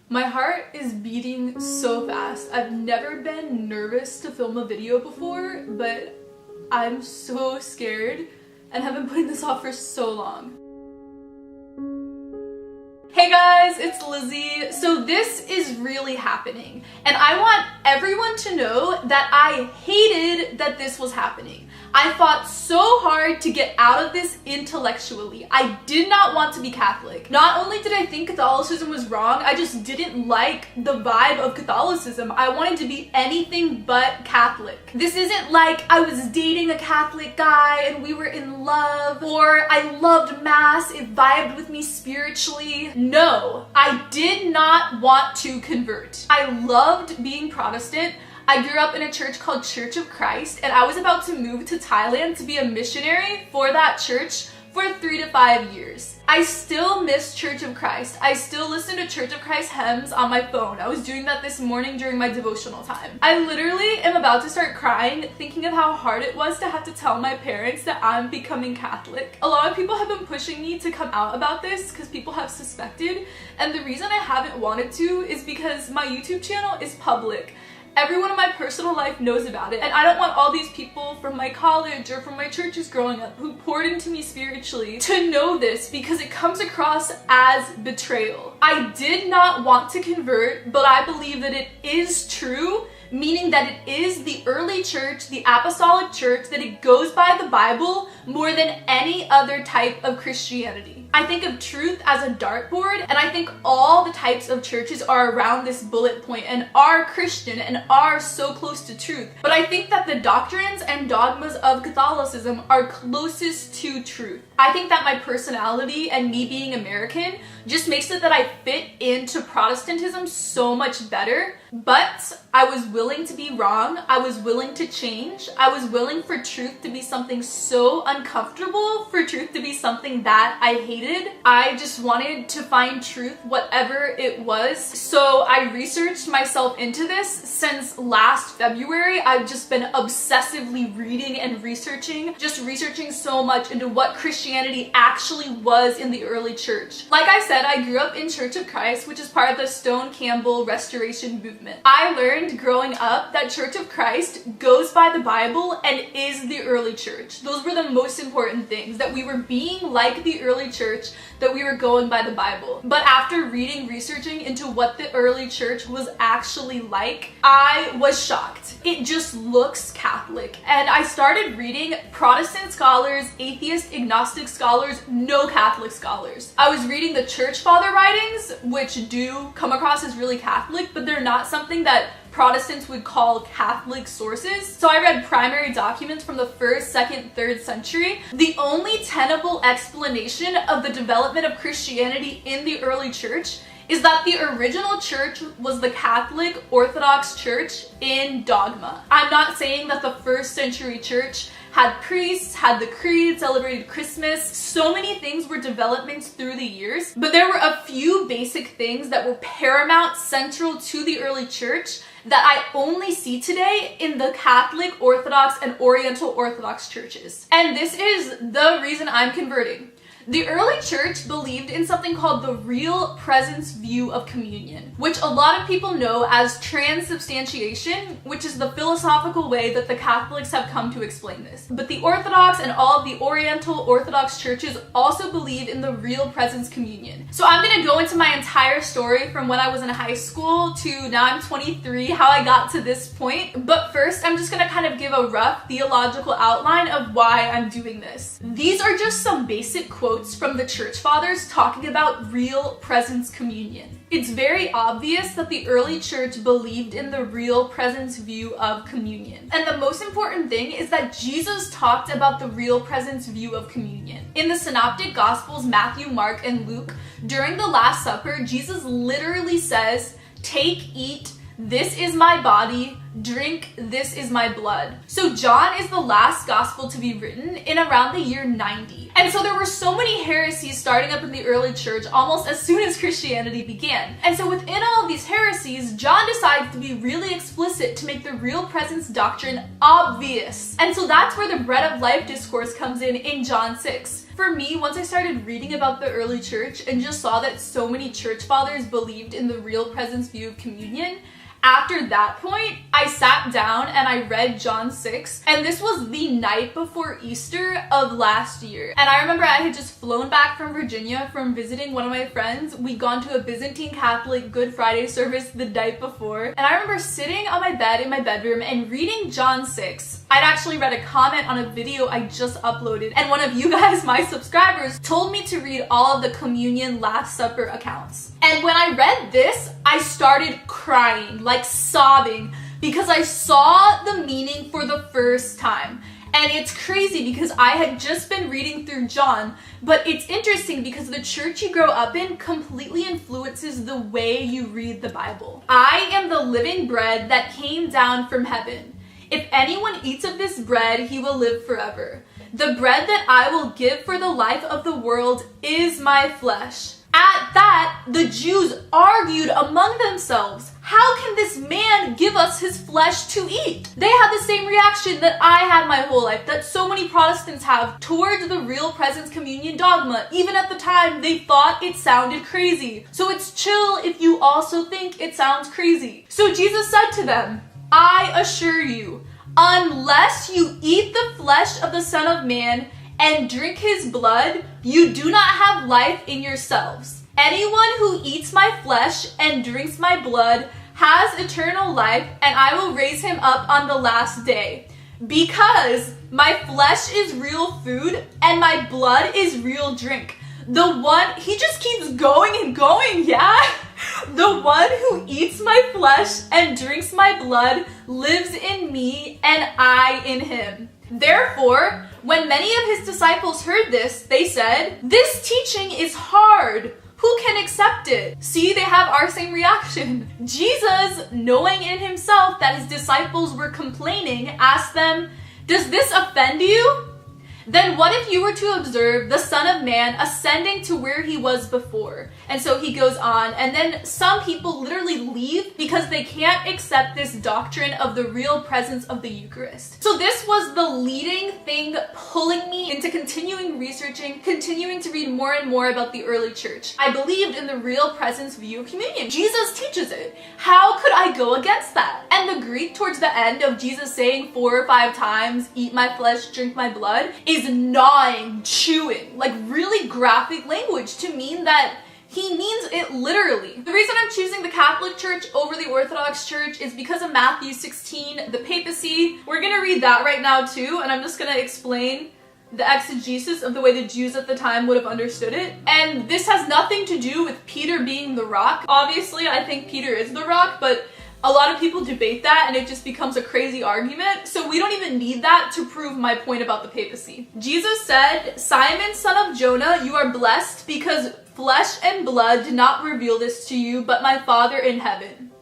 My heart is beating so fast. I've never been nervous to film a video before, but I'm so scared and have been putting this off for so long. Hey guys, it's Lizzie. So this is really happening, and I want everyone to know that I hated that this was happening. I fought so hard to get out of this intellectually. I did not want to be Catholic. Not only did I think Catholicism was wrong, I just didn't like the vibe of Catholicism. I wanted to be anything but Catholic. This isn't like I was dating a Catholic guy and we were in love, or I loved Mass, it vibed with me spiritually. No, I did not want to convert. I loved being Protestant. I grew up in a church called Church of Christ, and I was about to move to Thailand to be a missionary for that church for 3 to 5 years. I still miss Church of Christ. I still listen to Church of Christ hymns on my phone. I was doing that this morning during my devotional time. I literally am about to start crying thinking of how hard it was to have to tell my parents that I'm becoming Catholic. A lot of people have been pushing me to come out about this because people have suspected, and the reason I haven't wanted to is because my YouTube channel is public. Everyone in my personal life knows about it, and I don't want all these people from my college or from my churches growing up who poured into me spiritually to know this, because it comes across as betrayal. I did not want to convert, but I believe that it is true, meaning that it is the early church, the apostolic church, that it goes by the Bible more than any other type of Christianity. I think of truth as a dartboard, and I think all the types of churches are around this bullet point and are Christian and are so close to truth. But I think that the doctrines and dogmas of Catholicism are closest to truth. I think that my personality and me being American just makes it that I fit into Protestantism so much better. But I was willing to be wrong. I was willing to change. I was willing for truth to be something so uncomfortable, for truth to be something that I hated. I just wanted to find truth, whatever it was. So I researched myself into this since last February. I've just been obsessively reading and researching so much into what Christianity actually was in the early church. Like I said, I grew up in Church of Christ, which is part of the Stone Campbell Restoration movement. I learned growing up that Church of Christ goes by the Bible and is the early church. Those were the most important things, that we were being like the early church, that we were going by the Bible. But after researching into what the early church was actually like, I was shocked. It just looks Catholic. And I started reading Protestant scholars, atheist, agnostic scholars, no Catholic scholars. I was reading the church father writings, which do come across as really Catholic, but they're not something that Protestants would call Catholic sources. So I read primary documents from the 1st, 2nd, 3rd century. The only tenable explanation of the development of Christianity in the early church is that the original church was the Catholic Orthodox Church in dogma. I'm not saying that the 1st century church had priests, had the creed, celebrated Christmas. So many things were developments through the years, but there were a few basic things that were paramount, central to the early church that I only see today in the Catholic, Orthodox, and Oriental Orthodox churches. And this is the reason I'm converting. The early church believed in something called the real presence view of communion, which a lot of people know as transubstantiation, which is the philosophical way that the Catholics have come to explain this. But the Orthodox and all of the Oriental Orthodox churches also believe in the real presence communion. So I'm gonna go into my entire story from when I was in high school to now I'm 23, how I got to this point. But first, I'm just gonna kind of give a rough theological outline of why I'm doing this. These are just some basic quotes from the church fathers talking about real presence communion. It's very obvious that the early church believed in the real presence view of communion. And the most important thing is that Jesus talked about the real presence view of communion. In the Synoptic Gospels, Matthew, Mark, and Luke, during the Last Supper, Jesus literally says, "Take, eat, this is my body, drink, this is my blood. So John is the last gospel to be written in around the year 90. And so there were so many heresies starting up in the early church almost as soon as Christianity began. And so within all of these heresies, John decides to be really explicit to make the real presence doctrine obvious. And so that's where the bread of life discourse comes in John 6. For me, once I started reading about the early church and just saw that so many church fathers believed in the real presence view of communion, after that point, I sat down and I read John 6, and this was the night before Easter of last year. And I remember I had just flown back from Virginia from visiting one of my friends. We'd gone to a Byzantine Catholic Good Friday service the night before, and I remember sitting on my bed in my bedroom and reading John 6. I'd actually read a comment on a video I just uploaded, and one of you guys, my subscribers, told me to read all of the communion Last Supper accounts. And when I read this, I started crying, like sobbing, because I saw the meaning for the first time. And it's crazy because I had just been reading through John, but it's interesting because the church you grow up in completely influences the way you read the Bible. I am the living bread that came down from heaven. If anyone eats of this bread, he will live forever. The bread that I will give for the life of the world is my flesh. At that, the Jews argued among themselves, how can this man give us his flesh to eat? They had the same reaction that I had my whole life, that so many Protestants have towards the real presence communion dogma. Even at the time, they thought it sounded crazy. So it's chill if you also think it sounds crazy. So Jesus said to them, I assure you, unless you eat the flesh of the Son of Man and drink his blood, you do not have life in yourselves. Anyone who eats my flesh and drinks my blood has eternal life, and I will raise him up on the last day. Because my flesh is real food and my blood is real drink. The one, he just keeps going and going, yeah? The one who eats my flesh and drinks my blood lives in me and I in him. Therefore, when many of his disciples heard this, they said, this teaching is hard. Who can accept it? See, they have our same reaction. Jesus, knowing in himself that his disciples were complaining, asked them, does this offend you? Then what if you were to observe the Son of Man ascending to where he was before? And so he goes on, and then some people literally leave because they can't accept this doctrine of the real presence of the Eucharist. So this was the leading thing pulling me into continuing researching, continuing to read more and more about the early church. I believed in the real presence view of communion. Jesus teaches it. How could I go against that? And the Greek towards the end of Jesus saying 4 or 5 times, eat my flesh, drink my blood, is gnawing, chewing, like really graphic language to mean that he means it literally. The reason I'm choosing the Catholic Church over the Orthodox Church is because of Matthew 16, the papacy. We're gonna read that right now too, and I'm just gonna explain the exegesis of the way the Jews at the time would have understood it. And this has nothing to do with Peter being the rock. Obviously, I think Peter is the rock, but a lot of people debate that and it just becomes a crazy argument. So we don't even need that to prove my point about the papacy. Jesus said, Simon, son of Jonah, you are blessed because flesh and blood did not reveal this to you, but my Father in heaven.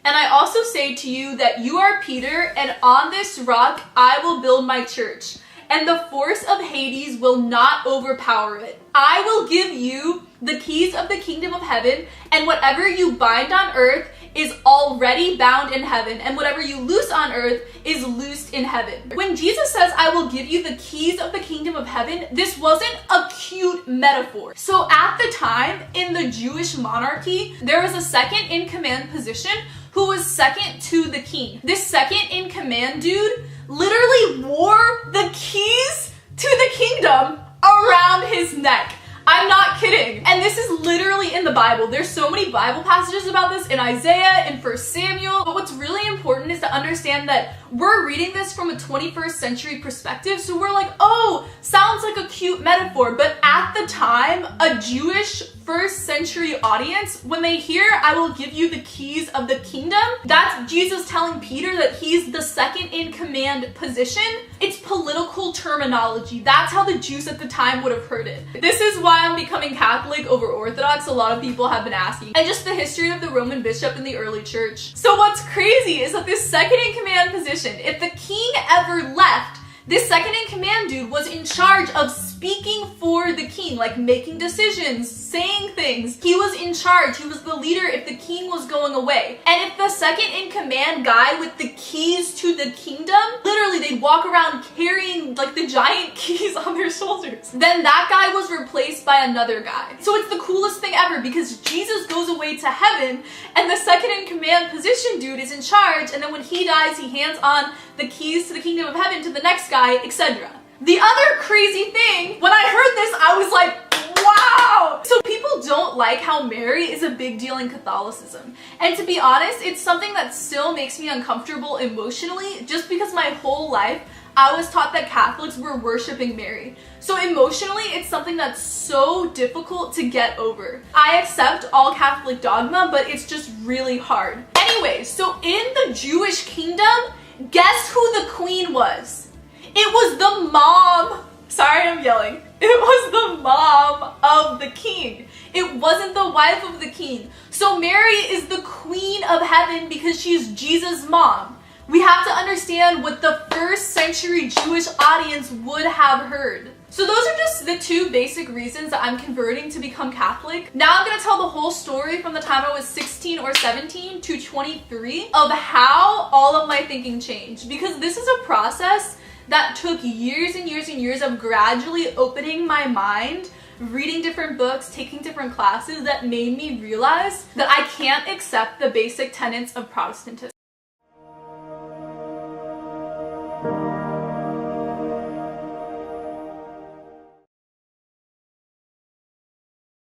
And I also say to you that you are Peter, and on this rock I will build my church, and the force of Hades will not overpower it. I will give you the keys of the kingdom of heaven, and whatever you bind on earth is already bound in heaven, and whatever you loose on earth is loosed in heaven. When Jesus says, I will give you the keys of the kingdom of heaven, this wasn't a cute metaphor. So at the time, in the Jewish monarchy, there was a second in command position who was second to the king. This second in command dude literally wore the keys to the kingdom around his neck. I'm not kidding. And this is literally in the Bible. There's so many Bible passages about this in Isaiah and 1 Samuel. But what's really important is to understand that we're reading this from a 21st century perspective. So we're like, oh, sounds like a cute metaphor. But at the time, a Jewish 1st century audience, when they hear, I will give you the keys of the kingdom, that's Jesus telling Peter that he's the second in command position. It's political terminology. That's how the Jews at the time would have heard it. This is why I'm becoming Catholic over Orthodox. A lot of people have been asking. And just the history of the Roman bishop in the early church. So what's crazy is that this second second in command position. If the king ever left, this second in command dude was in charge of speaking for the king, like making decisions, saying things. He was in charge. He was the leader if the king was going away. And if the second in command guy with the keys to the kingdom, literally they'd walk around carrying like the giant keys on their shoulders, then that guy was replaced by another guy. So it's the coolest thing ever because Jesus goes away to heaven and the second in command position dude is in charge, and then when he dies, he hands on the keys to the kingdom of heaven to the next guy, etc. The other crazy thing, when I heard this, I was like, wow! So people don't like how Mary is a big deal in Catholicism. And to be honest, it's something that still makes me uncomfortable emotionally, just because my whole life I was taught that Catholics were worshiping Mary. So emotionally, it's something that's so difficult to get over. I accept all Catholic dogma, but it's just really hard. Anyway, so in the Jewish kingdom, guess who the queen was? It was the mom. Sorry, I'm yelling. It was the mom of the king. It wasn't the wife of the king. So Mary is the queen of heaven because she's Jesus' mom. We have to understand what the first century Jewish audience would have heard. So those are just the two basic reasons that I'm converting to become Catholic. Now I'm going to tell the whole story from the time I was 16 or 17 to 23 of how all of my thinking changed. Because this is a process that took years and years and years of gradually opening my mind, reading different books, taking different classes that made me realize that I can't accept the basic tenets of Protestantism.